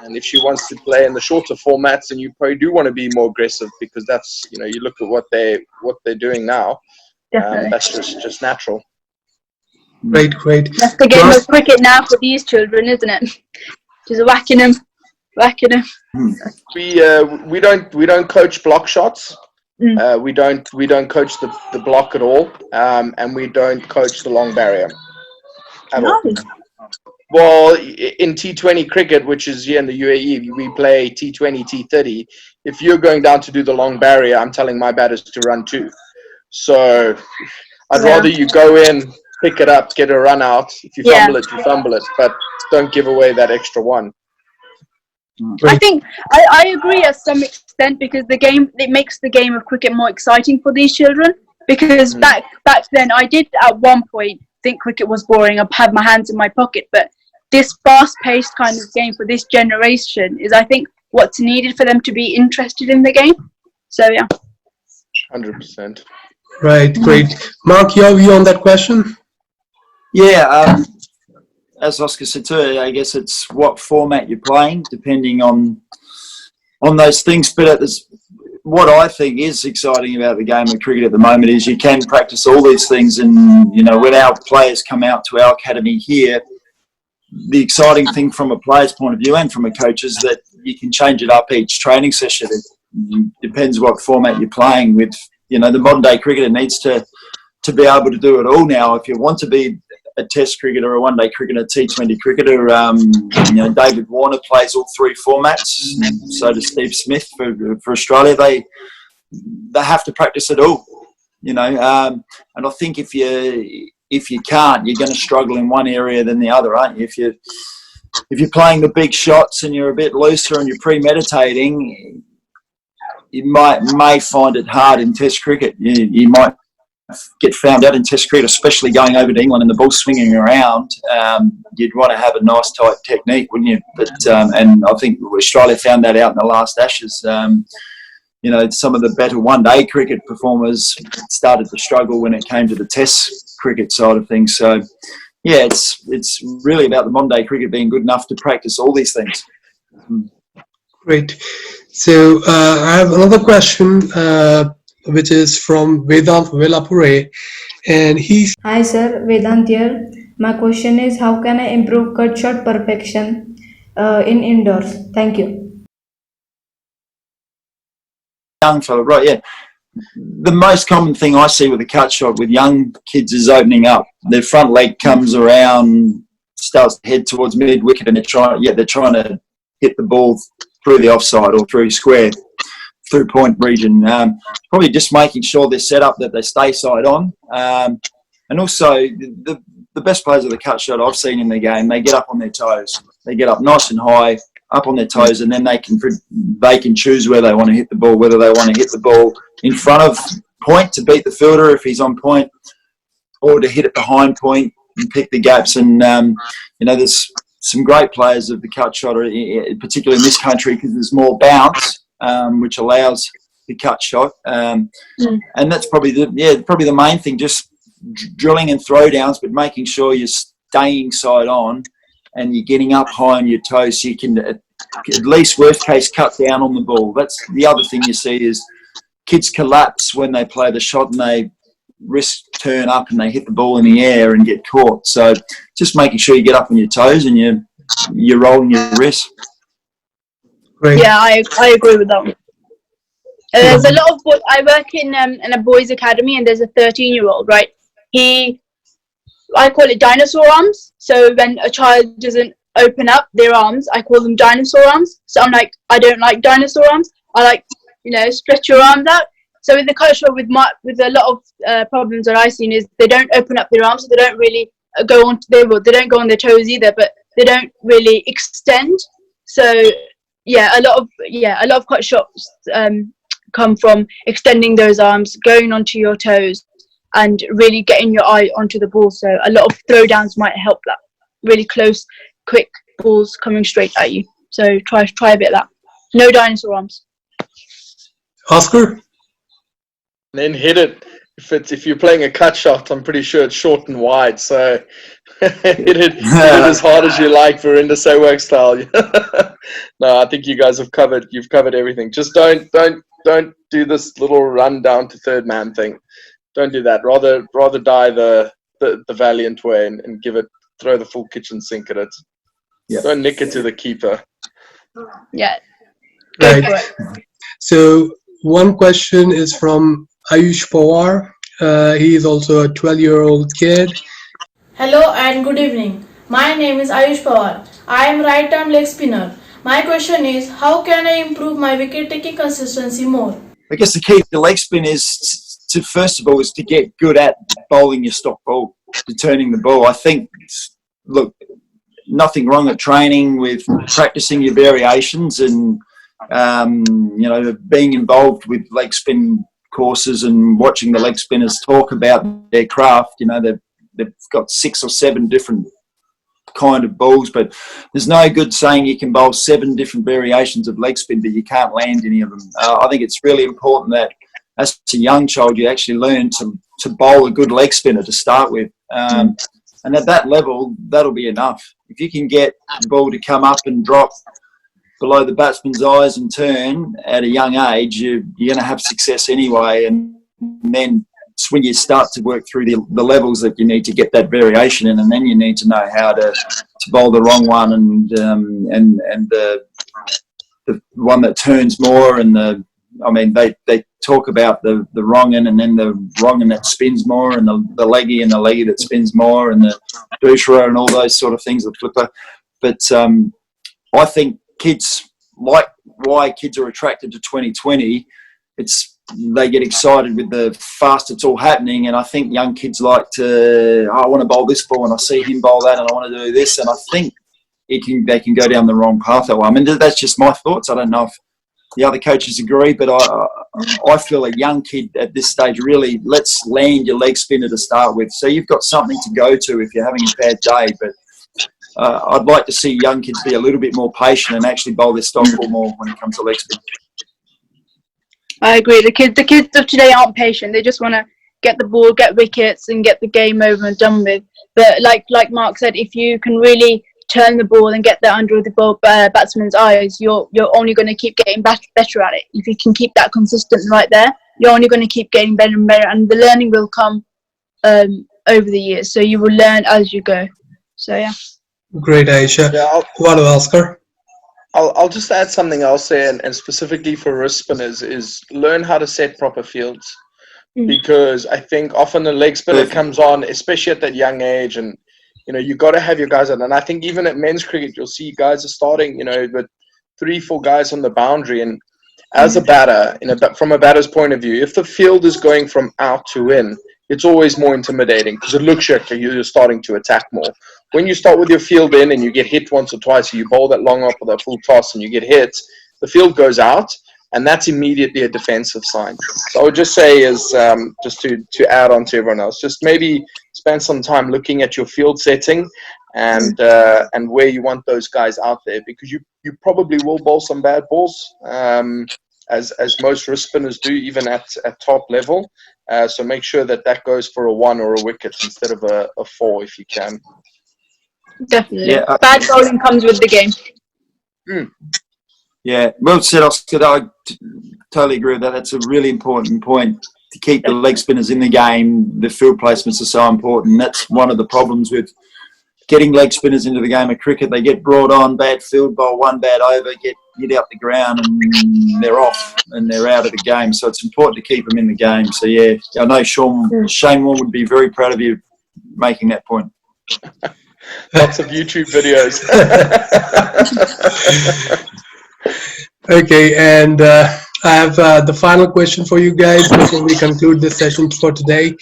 And if she wants to play in the shorter formats, then you probably do want to be more aggressive, because that's, you know, you look at what they're doing now. Definitely. That's just natural. Great, great. That's the game of cricket now for these children, isn't it? Just whacking them. We don't coach block shots. We don't coach the block at all, and we don't coach the long barrier at all. Well, in T20 cricket, which is here in the UAE, we play T20, T30. If you're going down to do the long barrier, I'm telling my batters to run too. So I'd rather you go in, pick it up, get a run out. If you fumble it, you fumble it, but don't give away that extra one. I think I agree at some extent, because it makes the game of cricket more exciting for these children. Because back then, I did at one point think cricket was boring. I had my hands in my pocket, but this fast-paced kind of game for this generation is, I think, what's needed for them to be interested in the game. So yeah, 100%. Right, great. Mark, your view on that question? Yeah, as Oscar said too, I guess it's what format you're playing, depending on those things. But what I think is exciting about the game of cricket at the moment is you can practice all these things, and you know, when our players come out to our academy here, the exciting thing from a player's point of view and from a coach is that you can change it up each training session. It depends what format you're playing with. You know, the modern day cricketer needs to be able to do it all now. If you want to be a test cricketer, a one-day cricketer, T20 cricketer, you know, David Warner plays all three formats. So does Steve Smith for Australia. They have to practice it all, you know. And I think if you can't, you're going to struggle in one area than the other, aren't you? If you're playing the big shots and you're a bit looser and you're premeditating, you may find it hard in Test cricket. You might get found out in Test cricket, especially going over to England and the ball swinging around. You'd want to have a nice tight technique, wouldn't you? But and I think Australia found that out in the last Ashes. You know, some of the better one-day cricket performers started to struggle when it came to the Test cricket side of things. So, yeah, it's really about the modern-day cricket being good enough to practice all these things. Great. So I have another question, which is from Vedant Velapure, and he's... Hi sir, Vedant here. My question is, how can I improve cut shot perfection in indoors? Thank you. Young fella, right? Yeah. The most common thing I see with a cut shot with young kids is opening up. Their front leg comes around, starts to head towards mid wicket, and they're trying to hit the ball through the offside or through square, through point region. Probably just making sure they're set up that they stay side on. And also the best players of the cut shot I've seen in the game, they get up on their toes. They get up nice and high, up on their toes, and then they can choose where they want to hit the ball, whether they want to hit the ball in front of point to beat the fielder if he's on point, or to hit it behind point and pick the gaps. And, you know, there's some great players of the cut shot, particularly in this country, because there's more bounce, which allows the cut shot. And that's probably the main thing, just drilling and throwdowns, but making sure you're staying side on and you're getting up high on your toes so you can, at least worst case, cut down on the ball. That's the other thing you see is kids collapse when they play the shot and they wrist turn up and they hit the ball in the air and get caught. So just making sure you get up on your toes and you're rolling your wrist. Great. Yeah, I agree with that one. There's a lot of I work in a boys' academy, and there's a 13-year-old, right? I call it dinosaur arms. So when a child doesn't open up their arms, I call them dinosaur arms. So I'm like, I don't like dinosaur arms. I like, stretch your arms out. So with the cut shot, with a lot of problems that I've seen is they don't open up their arms. So they don't really go on. They don't go on their toes either, but they don't really extend. So a lot of cut shots come from extending those arms, going onto your toes, and really getting your eye onto the ball. So a lot of throwdowns might help that. Really close, quick balls coming straight at you. So try a bit of that. No dinosaur arms. Oscar? Then hit it. If you're playing a cut shot, I'm pretty sure it's short and wide. So Hit it as hard as you like, Verinda Sehwag style. No, I think you guys have covered. You've covered everything. Just don't do this little run down to third man thing. Don't do that. Rather die the valiant way and give it. Throw the full kitchen sink at it. Yeah. Don't nick it to the keeper. Yeah. Right. So one question is from Ayush Pawar. He is also a 12-year-old kid. Hello and good evening. My name is Ayush Pawar. I am right-arm leg spinner. My question is, how can I improve my wicket-taking consistency more? I guess the key to leg spin is to first of all is to get good at bowling your stock ball, returning the ball. I think, look, nothing wrong at training with practicing your variations and being involved with leg spin courses and watching the leg spinners talk about their craft. They've got 6 or 7 different kind of balls, but there's no good saying you can bowl 7 different variations of leg spin but you can't land any of them. I think it's really important that as a young child you actually learn to bowl a good leg spinner to start with, and at that level that'll be enough. If you can get the ball to come up and drop below the batsman's eyes and turn at a young age, you're going to have success anyway, and then it's when you start to work through the levels that you need to get that variation in, and then you need to know how to bowl the wrong one and the one that turns more, and they talk about the wrong end and then the wrong end that spins more, and the leggy and the leggy that spins more, and the dusra and all those sort of things, the flipper. But I think kids, like why kids are attracted to 2020, they get excited with the fast it's all happening, and I think young kids like to, I want to bowl this ball and I see him bowl that and I want to do this, and I think they can go down the wrong path that way. I mean, that's just my thoughts. I don't know if the other coaches agree, but I feel a young kid at this stage, really, let's land your leg spinner to start with, so you've got something to go to if you're having a bad day. But I'd like to see young kids be a little bit more patient and actually bowl their stock ball more when it comes to leg spin. I agree. The kids of today aren't patient. They just want to get the ball, get wickets, and get the game over and done with. But like Mark said, if you can really turn the ball and get that under the ball batsman's eyes, you're only going to keep getting better at it. If you can keep that consistent right there, you're only going to keep getting better and better, and the learning will come over the years. So you will learn as you go. So yeah. Great, Aisha. Yeah, What about Oscar? I'll just add something else there, and specifically for wrist spinners, is learn how to set proper fields. Because I think often the leg spinner comes on, especially at that young age, and you got to have your guys on. And I think even at men's cricket, you'll see guys are starting, with 3-4 guys on the boundary. And as a batter, from a batter's point of view, if the field is going from out to in, it's always more intimidating because it looks like you're starting to attack more. When you start with your field in and you get hit once or twice, or you bowl that long off with a full toss and you get hit, the field goes out, and that's immediately a defensive sign. So I would just say is just to add on to everyone else, just maybe spend some time looking at your field setting and where you want those guys out there, because you probably will bowl some bad balls, as most wrist spinners do, even at top level. So make sure that goes for a 1 or a wicket instead of a 4 if you can. Definitely. Yeah, bad bowling comes with the game. Yeah, well said, Oscar. I totally agree with that. That's a really important point, to keep the leg spinners in the game. The field placements are so important. That's one of the problems with getting leg spinners into the game of cricket. They get brought on, bad field, bowl 1 bad over, get hit out the ground, and they're off and they're out of the game. So it's important to keep them in the game. So yeah, I know Shane Warne would be very proud of you making that point. Lots of YouTube videos. Okay, and I have the final question for you guys before we conclude this session for today.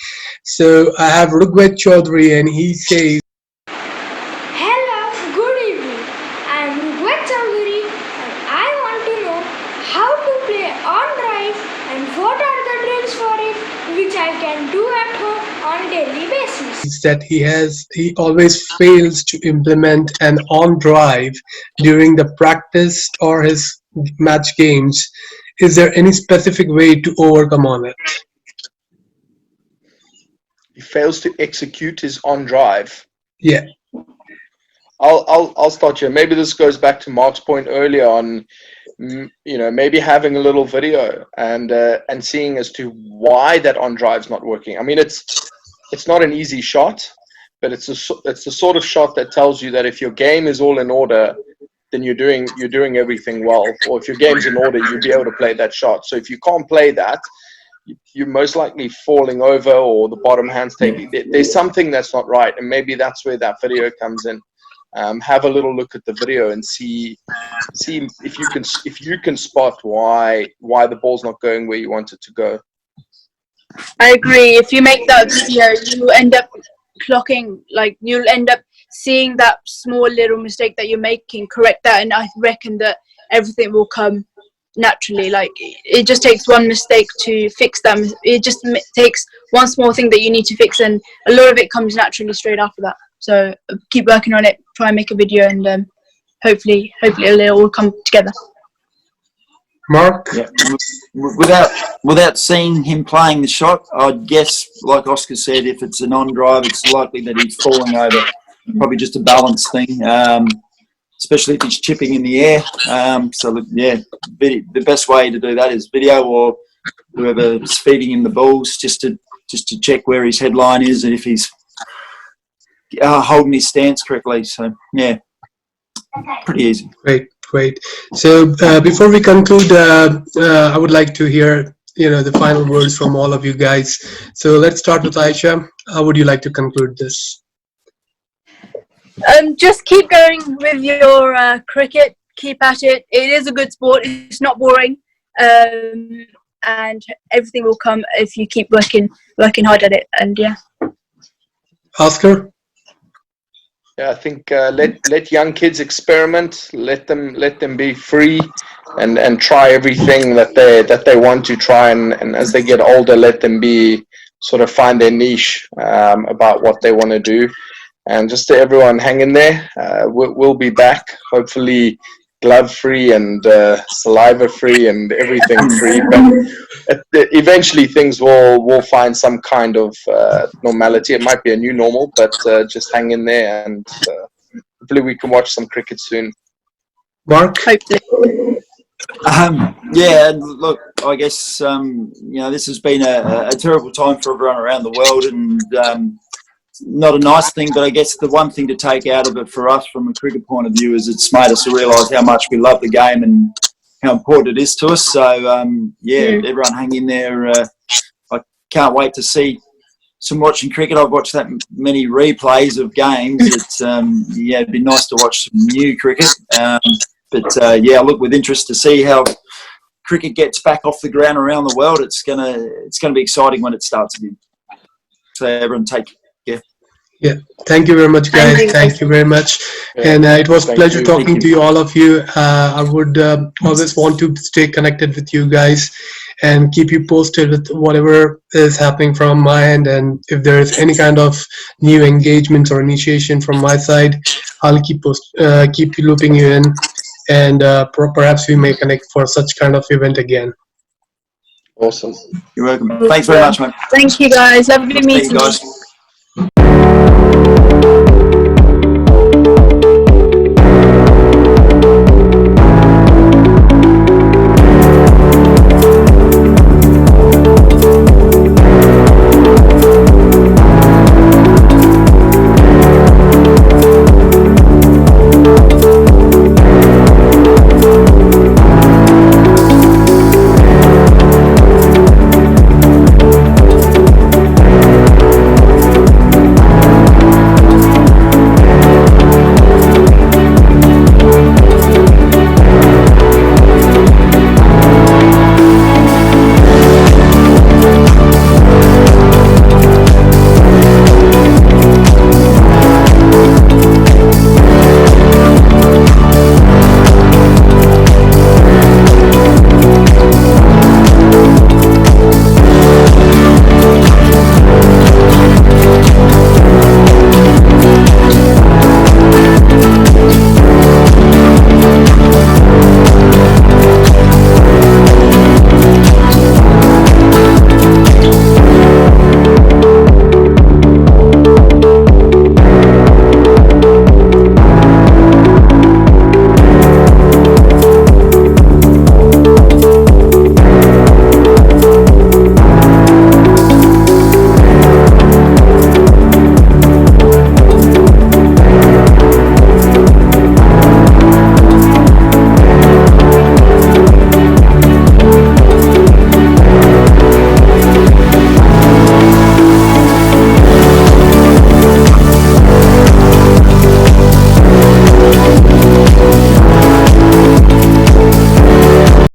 So I have Rugved Chaudhary, and he says, Hello, good evening. I am Rugved Chaudhary, and I want to know how to play on drive and what are the drills for it which I can do at home on daily basis. That he always fails to implement an on drive during the practice or his match games. Is there any specific way to overcome on it? He fails to execute his on drive. Yeah. I'll start here. Maybe this goes back to Mark's point earlier on, maybe having a little video and seeing as to why that on drive's not working. I mean, it's not an easy shot, but it's the sort of shot that tells you that if your game is all in order, then you're doing everything well. Or if your game's in order, you'll be able to play that shot. So if you can't play that, you're most likely falling over, or the bottom hand's taking. There's something that's not right, and maybe that's where that video comes in. Have a little look at the video and see if you can spot why the ball's not going where you want it to go. I agree. If you make that video, you end up clocking, like you'll end up seeing that small little mistake that you're making, correct that, and I reckon that everything will come naturally. Like it just takes one mistake to fix them. It just takes one small thing that you need to fix, and a lot of it comes naturally straight after that. So keep working on it, try and make a video, and hopefully it'll all come together. Mark? Yeah. Without seeing him playing the shot, I'd guess, like Oscar said, if it's an on-drive, it's likely that he's falling over. Probably just a balance thing, especially if he's chipping in the air. So, yeah, the best way to do that is video, or whoever's feeding him the balls, just to check where his headline is and if he's holding his stance correctly. So, yeah, pretty easy. Great. So before we conclude, I would like to hear the final words from all of you guys. So let's start with Aisha. How would you like to conclude this? Just keep going with your cricket. Keep at it. It is a good sport. It's not boring, and everything will come if you keep working hard at it. And yeah. Oscar? Yeah, I think let young kids experiment. Let them be free, and try everything that they want to try. And as they get older, let them be sort of find their niche about what they want to do. And just to everyone, hang in there. We'll be back, hopefully glove free and saliva free and everything free. But eventually things will find some kind of normality. It might be a new normal, but just hang in there, and hopefully we can watch some cricket soon. Mark? Hopefully. Yeah, look, I guess this has been a terrible time for everyone around the world, and not a nice thing, but I guess the one thing to take out of it for us from a cricket point of view is it's made us realise how much we love the game and how important it is to us. So, everyone hang in there. I can't wait to see some watching cricket. I've watched that many replays of games. It'd be nice to watch some new cricket. Look with interest to see how cricket gets back off the ground around the world. It's gonna be exciting when it starts again. So everyone take care. Yeah, thank you very much, guys. Thank you very much. And it was a pleasure talking to you, all of you. I would always want to stay connected with you guys and keep you posted with whatever is happening from my end. And if there is any kind of new engagements or initiation from my side, I'll keep looping you in, and perhaps we may connect for such kind of event again. Awesome. You're welcome. Thanks very much, mate. Thank you, guys. Lovely meeting you. Guys.